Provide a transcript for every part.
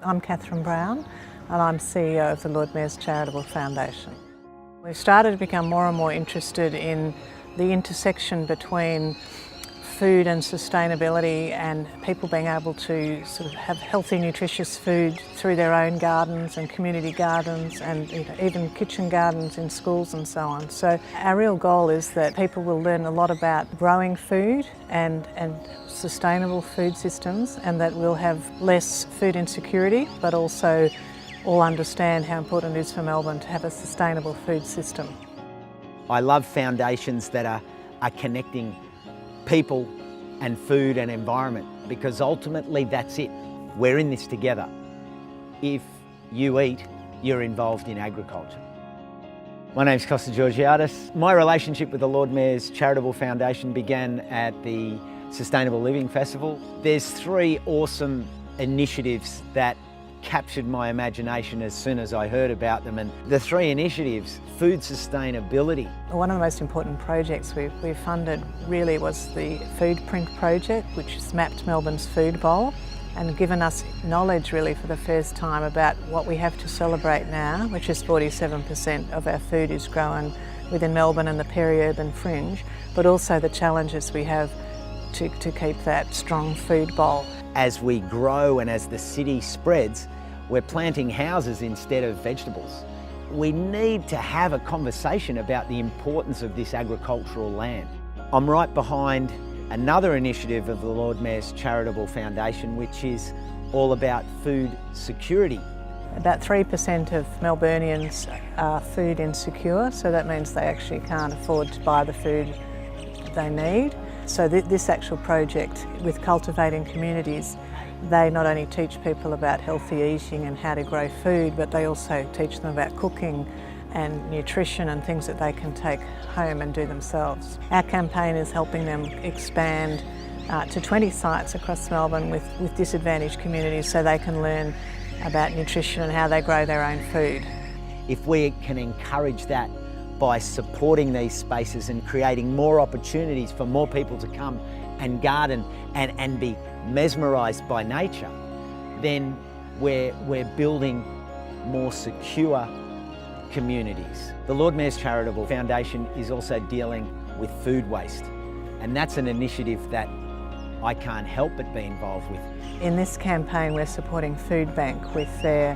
I'm Catherine Brown and I'm CEO of the Lord Mayor's Charitable Foundation. We've started to become more and more interested in the intersection between food and sustainability and people being able to sort of have healthy, nutritious food through their own gardens and community gardens and even kitchen gardens in schools and so on. So our real goal is that people will learn a lot about growing food and sustainable food systems, and that we'll have less food insecurity, but also all understand how important it is for Melbourne to have a sustainable food system. I love foundations that are connecting people and food and environment, because ultimately that's it. We're in this together. If you eat, you're involved in agriculture. My name's Costa Georgiadis. My relationship with the Lord Mayor's Charitable Foundation began at the Sustainable Living Festival. There's three awesome initiatives that captured my imagination as soon as I heard about them, and the three initiatives: food sustainability. One of the most important projects we've funded really was the Food Print project, which has mapped Melbourne's food bowl and given us knowledge really for the first time about what we have to celebrate now, which is 47% of our food is grown within Melbourne and the peri-urban fringe, but also the challenges we have to keep that strong food bowl. As we grow and as the city spreads, we're planting houses instead of vegetables. We need to have a conversation about the importance of this agricultural land. I'm right behind another initiative of the Lord Mayor's Charitable Foundation, which is all about food security. About 3% of Melburnians are food insecure, so that means they actually can't afford to buy the food they need. So this actual project with cultivating communities, they not only teach people about healthy eating and how to grow food, but they also teach them about cooking and nutrition and things that they can take home and do themselves. Our campaign is helping them expand to 20 sites across Melbourne with disadvantaged communities, so they can learn about nutrition and how they grow their own food. If we can encourage that by supporting these spaces and creating more opportunities for more people to come and garden and be mesmerised by nature, then we're building more secure communities. The Lord Mayor's Charitable Foundation is also dealing with food waste, and that's an initiative that I can't help but be involved with. In this campaign we're supporting Food Bank with their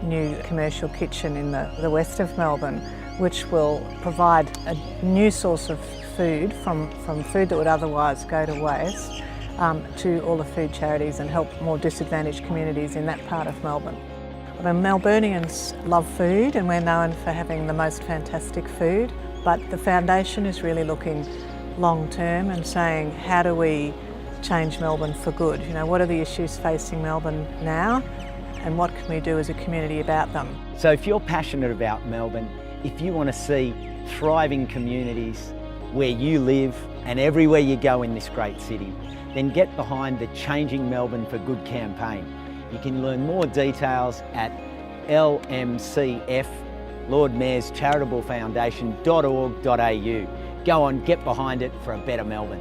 new commercial kitchen in the west of Melbourne, which will provide a new source of food from food that would otherwise go to waste to all the food charities and help more disadvantaged communities in that part of Melbourne. I mean, Melburnians love food and we're known for having the most fantastic food, but the foundation is really looking long term and saying, how do we change Melbourne for good? You know, what are the issues facing Melbourne now and what can we do as a community about them? So if you're passionate about Melbourne, if you want to see thriving communities where you live and everywhere you go in this great city, then get behind the Changing Melbourne for Good campaign. You can learn more details at LMCF, Lord Mayor's Charitable Foundation.org.au. Go on, get behind it for a better Melbourne.